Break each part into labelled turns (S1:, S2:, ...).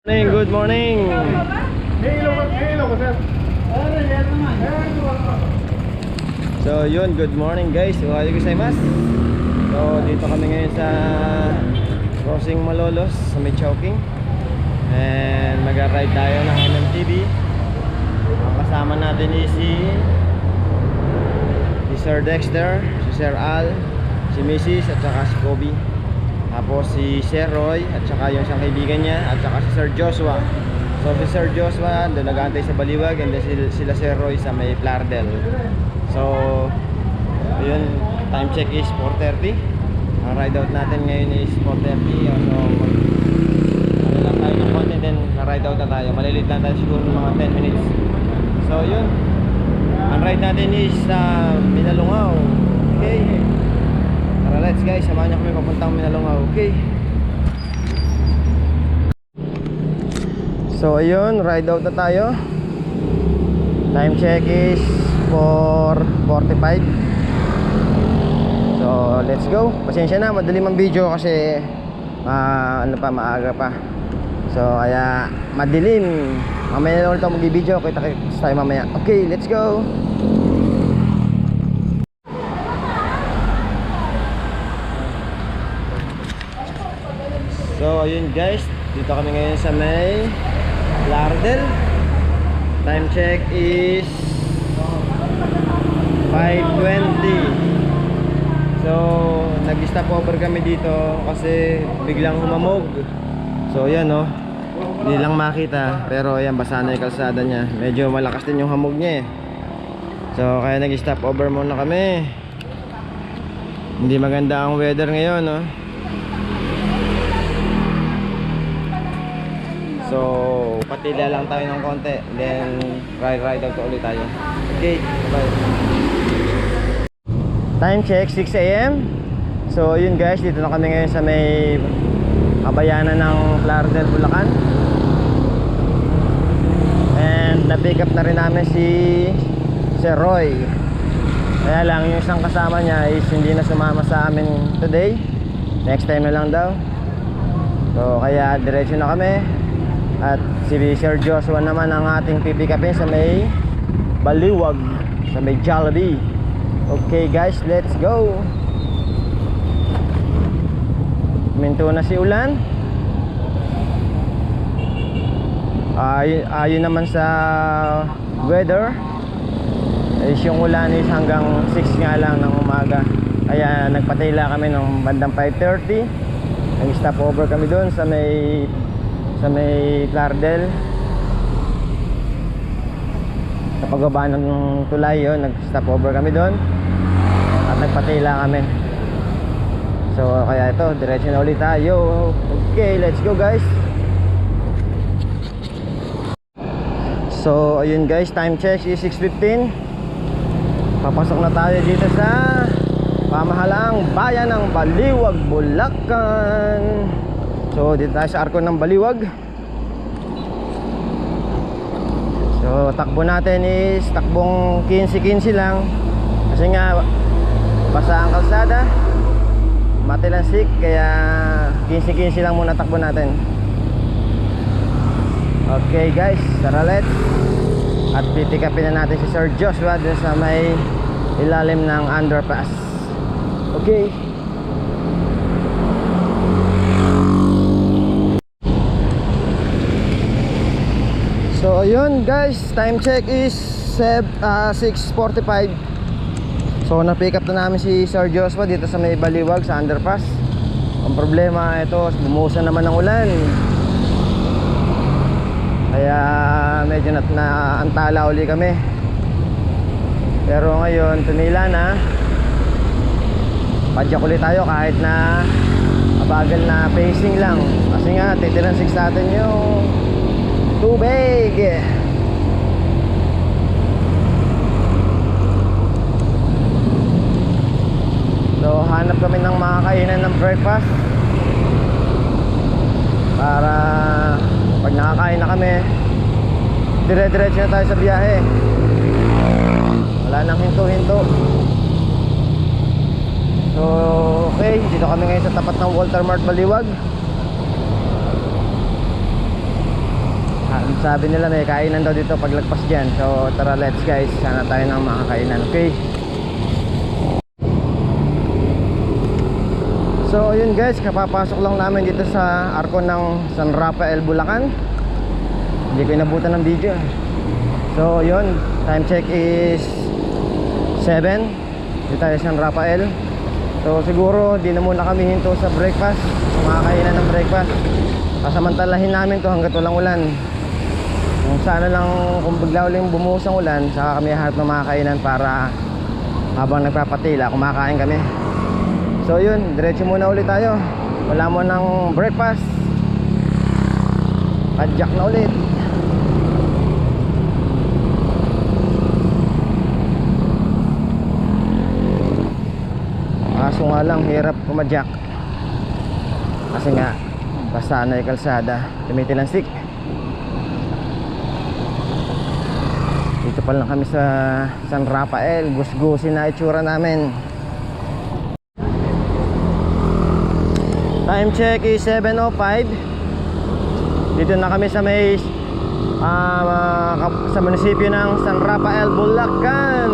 S1: Good morning. So yun, good morning guys. Ohayou gozaimasu. So dito kami ngayon sa Crossing Malolos sa may Chowking. And mag-ride tayo ng MMTV. Ang kasama natin is si Sir Dexter, si Sir Al, si Mrs. at saka si Kobe. Tapos si Sir Roy at saka yung isang kaibigan niya at saka si Sir Joshua. So si Sir Joshua doon nag-aantay sa Baliwag, and then sila Sir Roy sa may Plardel. So yun, time check is 4:30. Ang ride out natin ngayon is 4:30. So ano lang tayo ng konti, then na-ride out na tayo. Malilit lang tayo siguro ng mga 10 minutes. So yun, ang ride natin is Minalungaw. Okay, tara, let's guys, samahan niyo kami papuntang Minalungaw. Okay. So ayun, ride out na tayo. Time check is 4:45. So let's go. Pasensya na, madalim ang video kasi maaga pa. So kaya madilim. Mamaya na ulit ako mag-video. Kita-kits tayo mamaya. Okay, let's go. So ayun guys, dito kami ngayon sa may Plardel. Time check is 5:20. So nag-stop over kami dito kasi biglang humamog. So yan oh, hindi lang makita, pero ayan, basa na yung kalsada niya. Medyo malakas din yung hamog niya eh. So kaya nag-stop over muna kami. Hindi maganda ang weather ngayon no. So patila lang tayo ng konti, then ride out ulit tayo. Okay, bye. Time check 6 AM. So yun guys, dito na kami ngayon sa may kabayanan ng Plardel, Bulacan. And na-pick up na rin namin si Sir Roy. Kaya lang yung isang kasama niya is hindi na sumama sa amin today. Next time na lang daw. So kaya diretso na kami. At si Sir Joshua naman ang ating pipick upin sa may Baliwag, sa may Jollibee. Okay guys, let's go. Minto na si ulan. Ayon naman sa weather is yung ulan is hanggang 6 nga lang ng umaga. Kaya nagpatila kami ng bandang 5:30. Nag-stop over kami doon sa may Plardel. Sa pagbaba ng tulay yun, nag-stop over kami doon at nagpatila kami. So kaya ito, diretso na ulit tayo. Okay, let's go guys. So ayun guys, time check is 6:15. Papasok na tayo dito sa pamahalaang bayan ng Baliwag, Bulacan. So dito tayo sa arko ng Baliwag. So takbo natin is takbong 15-15 lang. Kasi nga basa ang kalsada, matilansik, kaya 15-15 lang muna takbo natin. Okay guys, tara let's. At pitikapin na natin si Sir Joshua dun sa may ilalim ng underpass. Okay. So ayun guys, time check is 6:45. So na-pick up na namin si Sir Joshua dito sa may Baliwag sa underpass. Ang problema ito, bumuhusan naman ng ulan. Kaya medyo naantala uli kami. Pero ngayon tumila na. padyak ulit tayo kahit na mabagal na pacing lang. Kasi nga titiransik sa atin yung tubig. So hanap kami ng mga kainan ng breakfast para pag nakakain na kami, dire-diretso na tayo sa biyahe. Wala nang hinto-hinto. So okay, dito kami ngayon sa tapat ng Walter Mart Baliwag. Sabi nila may kainan daw dito paglagpas dyan. So tara, let's guys, sana tayo ng mga kainan. Okay. So yun guys, kapapasok lang namin dito sa arko ng San Rafael, Bulacan. Hindi ko inabutan ng video. So yun, time check is 7. Dito tayo sa San Rafael. So siguro di na muna kami hinto sa breakfast, mga kainan ng breakfast. Pasamantalahin namin to hanggat walang ulan. Kung sana lang, kung bigla uling bumuhos ang ulan, saka kami hahanap ng mga kainan para habang nagpapatila kumakain kami. So yun, diretso muna ulit tayo. Wala mo ng breakfast, padyak na ulit. Kaso nga lang, hirap pumadyak kasi nga basta na yung kalsada, tumitilansik. Dito pa lang kami sa San Rafael. Gusgusin na itsura namin. Time check is 7:05. Dito na kami sa may sa munisipyo ng San Rafael, Bulacan.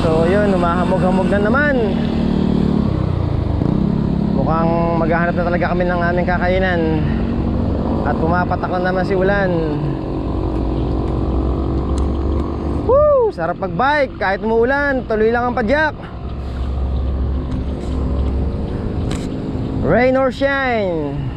S1: So yun, humahamog-hamog na naman. Mukhang maghahanap na talaga kami ng aming kakainan. At pumapatak na naman si ulan. Woo! Sarap magbike kahit umuulan, tuloy lang ang padyak. Rain or shine.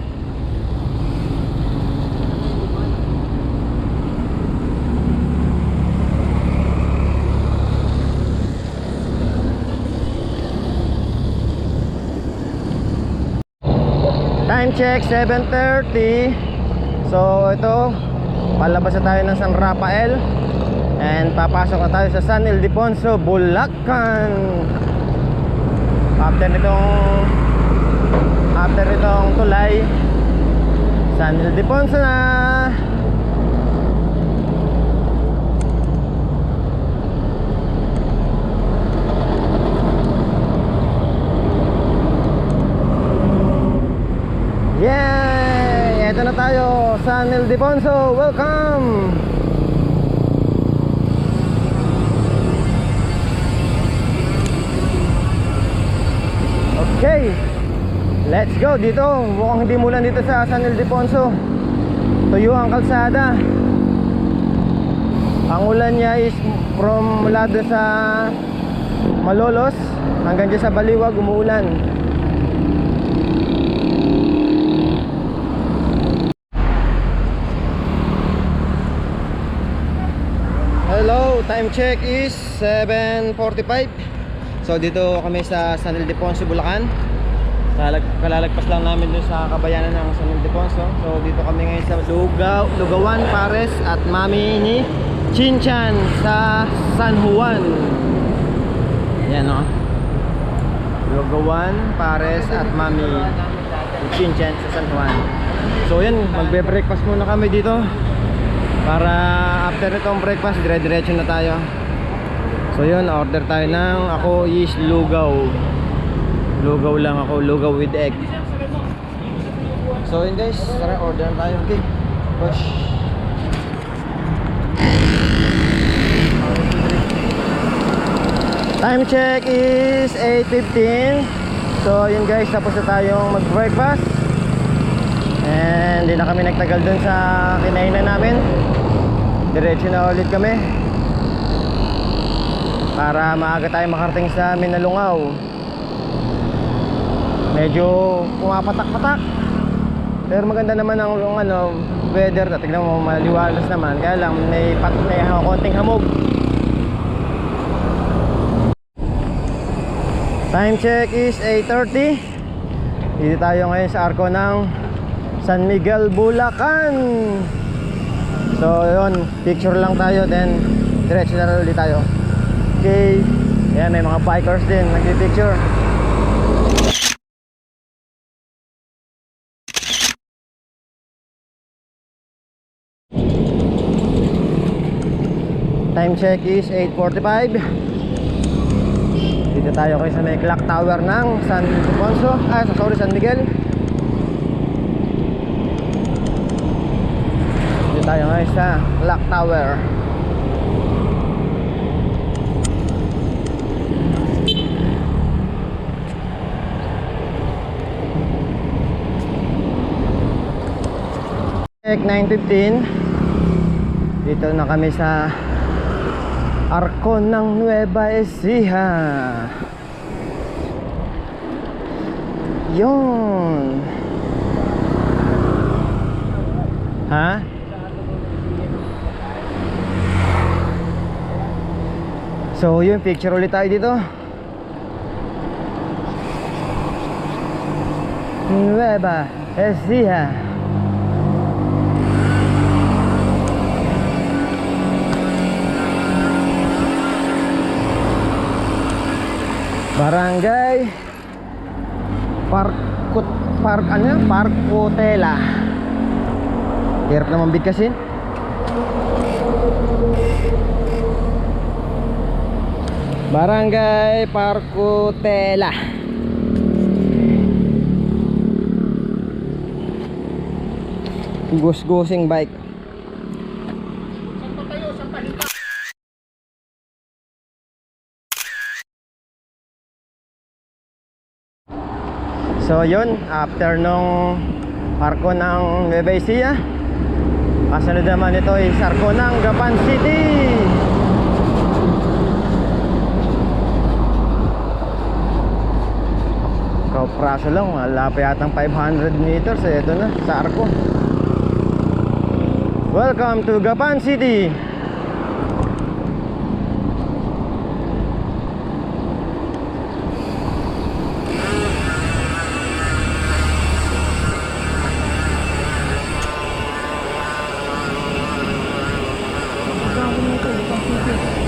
S1: Time check 7:30. So ito, palabas na tayo ng San Rafael and papasok na tayo sa San Ildefonso, Bulacan. After nitong tulay, San Ildefonso na. Yay! Eto na tayo, San Ildefonso. Welcome! Okay, let's go. Dito, mukhang hindi mulan dito sa San Ildefonso. Tuyo ang kalsada. Ang ulan niya is from mula doon sa Malolos hanggang dyan sa Baliwag, umuulan. Hello, time check is 7:45. So dito kami sa San Ildefonso, Bulacan. Kalalagpas lang namin dun sa kabayanan ng San Ildefonso. So dito kami ngayon sa Lugawan, Pares at Mami ni Chinchan sa San Juan. Yan o, Lugawan, Pares at Mami ni Chinchan sa San Juan. So yan, magbe-breakfast muna kami dito para after itong breakfast dire-diretso na tayo. So yun, order tayo ng, ako is lugaw. Lugaw lang ako, lugaw with egg. So yun guys, tara order na tayo. Okay, push. Time check is 8:15. So yun guys, tapos na tayong mag-breakfast. And hindi na kami nagtagal dun sa kinainan namin. Diretso na ulit kami para maaga tayo makarating sa Minalungaw. Medyo pumapatak-patak Pero maganda naman ang ano, weather. Tignan mo, maliwalas naman. Kaya lang may konting hamog. Time check is 8:30. Dito tayo ngayon sa arko ng San Miguel, Bulacan. So yun, picture lang tayo, then diretso na ulit tayo. Okay. Ayan, may mga bikers din nagpi-picture. Time check is 8:45. Dito tayo kayo sa may clock tower ng San Miguel. Dito tayo ngayon sa clock tower. Check 9:15. Dito na kami sa arko ng Nueva Ecija. Yun. Ha? So yun, picture ulit tayo dito. Nueva Ecija. Barangay Parkutela. Hirap naman bigkasin. Barangay Parkutela. Gus-gusing bike. So yun, after nung arko ng Nueva Ecija, kasunod naman ito is arko ng Gapan City. Kaupraso lang, wala pa yatang 500 meters. Ito na, sa arko. Welcome to Gapan City.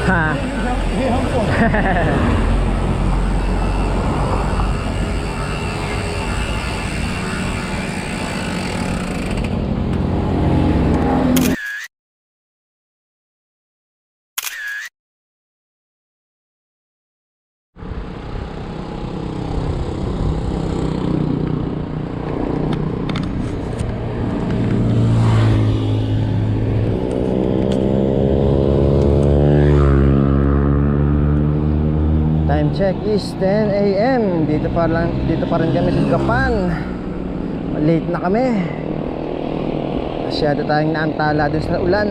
S1: Ha. Time check is 10 AM. Dito pa rin kami sa Gapan. Late na kami. Masyado tayong naantala dun sa ulan.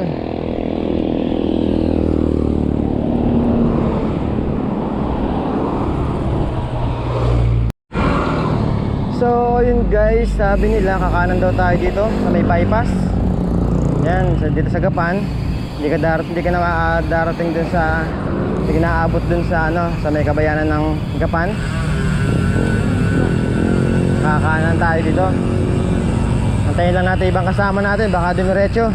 S1: So yun guys, sabi nila kakanan daw tayo dito sa may bypass. Yan, dito sa Gapan. Hindi ka na darating dun sa, hindi ka naaabot dun sa sa may kabayanan ng Gapan. Kakanan tayo dito. Antayin lang natin ibang kasama natin, baka dumiretso.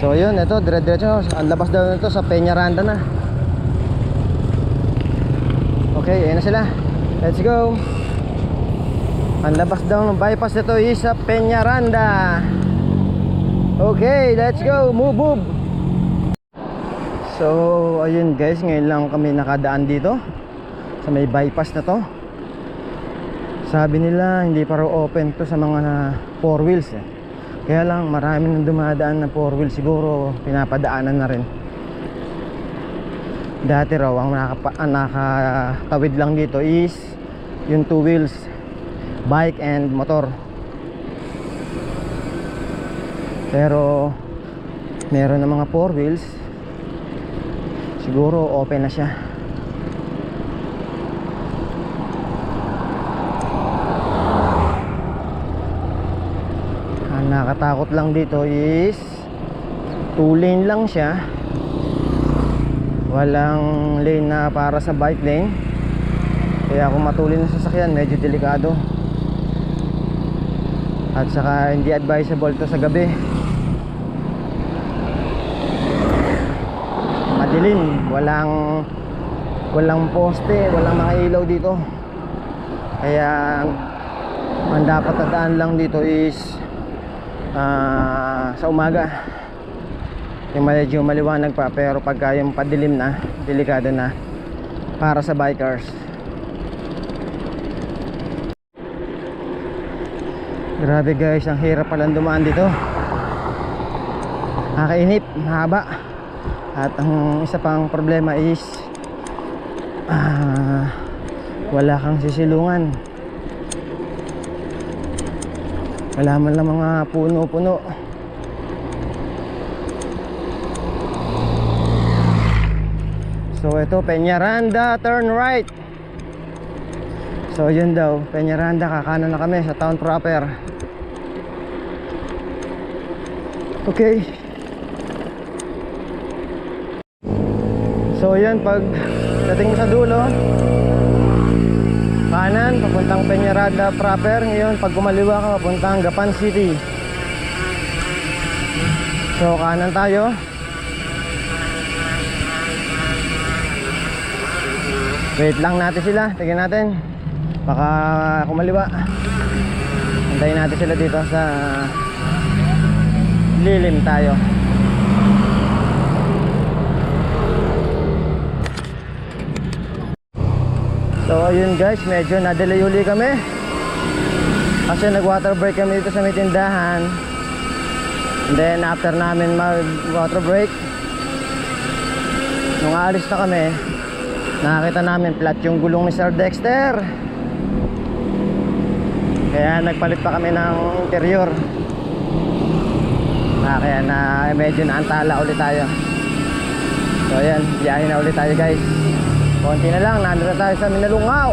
S1: So yun, ito dire-diretso. Ang labas daw nito sa Peñaranda na. Okay, ayun na sila. Let's go. Ang labas daw ng bypass nito is sa Peñaranda. Okay, let's go. Move. So, ayun guys, ngayon lang kami nakadaan dito sa may bypass na to. Sabi nila hindi pa raw open to sa mga 4 wheels eh. Kaya lang marami nang dumadaan na 4 wheels, siguro pinapadaanan na rin. Dati raw ang nakatawid lang dito is yung 2 wheels, bike and motor. Pero meron na mga 4 wheels, siguro open na siya. Nakatakot lang dito is 2 lane lang siya. Walang lane na para sa bike lane. Kaya kung matulin ng sasakyan, medyo delikado. At saka hindi advisable to sa gabi. Madilim, walang poste, walang mga ilaw dito. Kaya ang dapat na daan lang dito is sa umaga. Yung medyo maliwanag pa, pero pagka yung padilim na, delikado na para sa bikers. Grabe guys, ang hirap palang dumaan dito. Nakakainip, mahaba. At ang isa pang problema is wala kang sisilungan. Wala man lang mga puno-puno. So ito, Peñaranda, turn right. So yun daw, Peñaranda, kakanan na kami sa town proper. Okay. So yan, pag dating mo sa dulo, kanan, papuntang Peñaranda proper. Ngayon, pag kumaliwa ka, papuntang Gapan City. So kanan tayo. Wait lang natin sila, tingnan natin. Baka kumaliwa. Antayin natin sila dito sa lilim tayo. So ayun guys, medyo na-delay uli kami kasi nag water break kami dito sa may tindahan. And then after namin mag water break, nung aalis na kami, nakakita namin flat yung gulong ni Sir Dexter. Kaya nagpalit pa kami ng interior. Kaya na medyo naantala ulit tayo. So ayan, biyahe na ulit tayo guys. Konti na lang, nandito na tayo sa Minalungaw.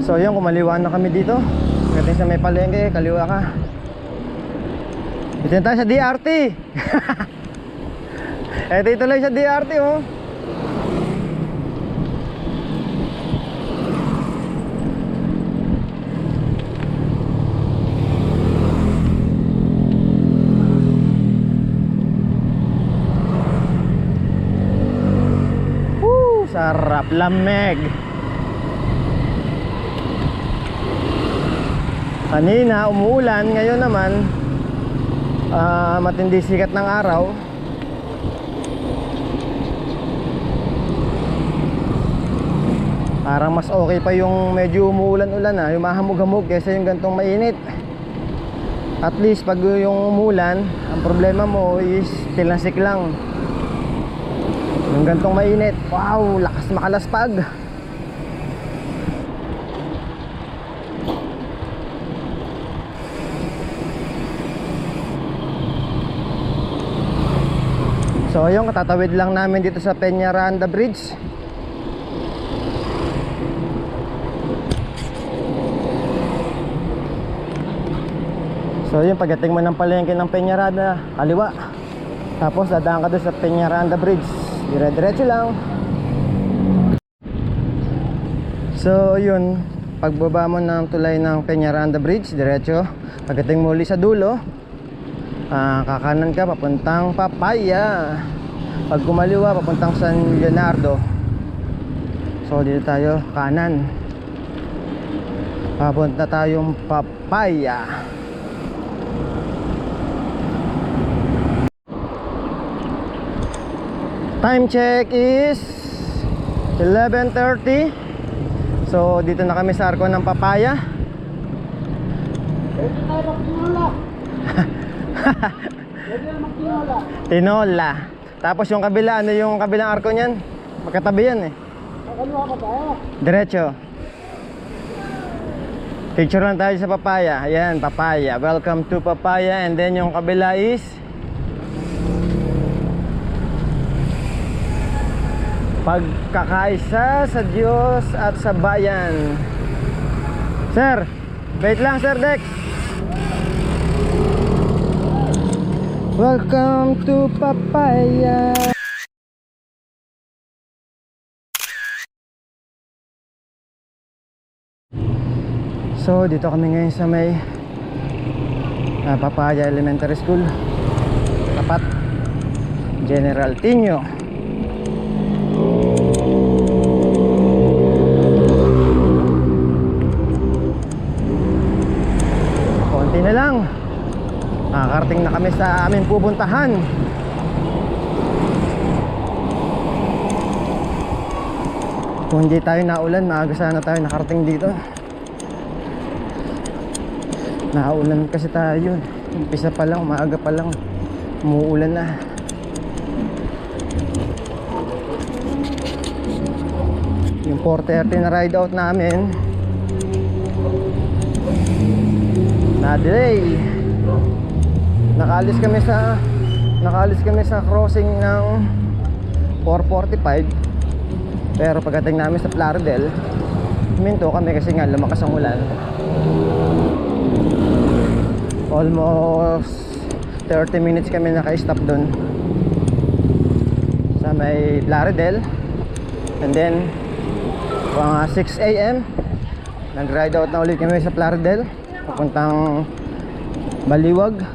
S1: So yun, kumaliwa na kami dito. Pagdating sa may palengke, kaliwa ka. Dito na tayo sa DRT. Eto ituloy sa DRT oh. Sarap, lamig. Kanina umuulan, ngayon naman matindi sikat ng araw. Parang mas okay pa yung medyo umuulan-ulan yung mahamog-hamog kaysa yung gantong mainit. At least pag yung umuulan, ang problema mo is tilasik lang. Yung gantong mainit, wow, lakas makalaspag. So yung katatawid lang namin dito sa Peñaranda Bridge. So yung pagdating mo ng palengke ng Peñaranda, kaliwa. Tapos dadaan ka doon sa Peñaranda Bridge. Dire-diretso lang. So yun, pagbaba mo ng tulay ng Peñaranda Bridge, diretso. Pagdating muli sa dulo, kakanan ka papuntang Papaya. Pag kumaliwa papuntang San Leonardo. So dito tayo kanan, papunta tayong Papaya. Time check is 11:30. So dito na kami sa arko ng Papaya. Tinola. Tapos yung kabila, ano yung kabilang arko niyan? Magkatabi yan eh. Diretso. Picture lang tayo sa papaya. Ayan, papaya. Welcome to papaya. And then yung kabila is pagkakaisa sa Diyos at sa bayan. Sir, wait lang Sir Dex. Welcome to papaya. So dito kami ngayon sa may Papaya Elementary School, tapat General Tinio. Konti na lang, nakakarating na kami sa aming pupuntahan. Kung hindi tayo naulan, maaga sana tayo nakarating dito. Naulan kasi tayo. Umpisa pa lang, maaga pa lang, umuulan na. Yung 4:30 na ride out namin na-delay. Nakaalis kami sa crossing ng 4:45. Pero pagdating namin sa Plaridel, huminto kami kasi nga lumakas ang ulan. Almost 30 minutes kami naka-stop doon sa may Plaridel. And then mga 6 AM nag-ride out na ulit kami sa Plaridel papuntang Baliwag.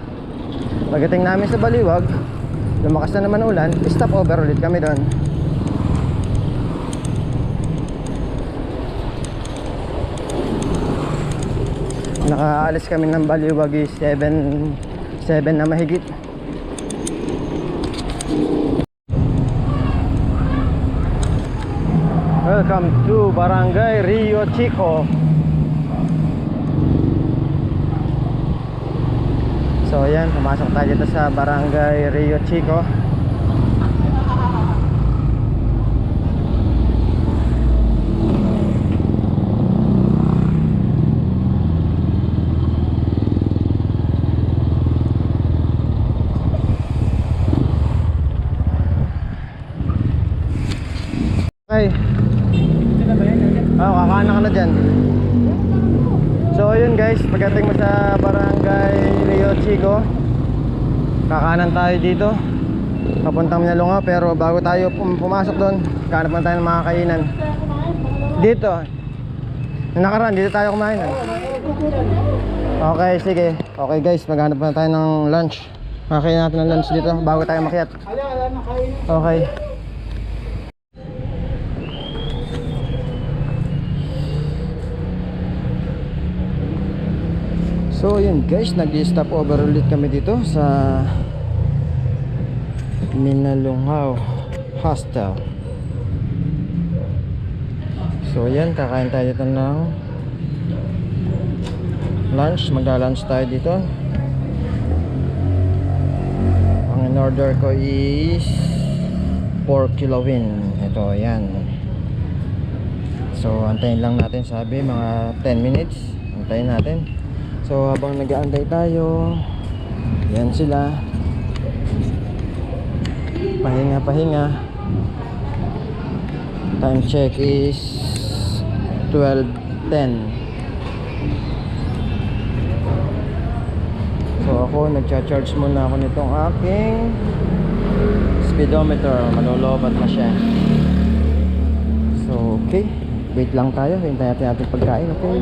S1: Pagdating namin sa Baliwag, lumakas na naman ulan, stop over ulit kami doon. Nakaalis kami ng Baliwag 7 na mahigit. Welcome to Barangay Rio Chico. So ayan, pumasok tayo dito sa Barangay Rio Chico. Okay. Kakaana ka na dyan. So yun guys, pagdating mo sa Barangay Rio Chico, kakanan tayo dito papuntang Minalunga. Pero bago tayo pumasok doon, kahanap na tayo ng mga kainan dito. Nakaraan, dito tayo kumain. Okay, sige. Okay guys, maghanap na tayo ng lunch. Kakain natin ng lunch dito bago tayo makyat. Okay. So yun guys, nag-stop over ulit kami dito sa Minalungaw Hostel. So yan, kakain tayo dito ng lunch. Magla-lunch tayo dito. Ang in-order ko is pork kilawin. Ito, yan. So antayin lang natin, sabi mga 10 minutes. Antayin natin. So habang nag-aantay tayo, yan sila, pahinga. Time check is 12:10. So ako, nagcha-charge muna ako nitong aking speedometer. Manulobat na siya. So okay, wait lang tayo, hintayin natin pagkain. Okay.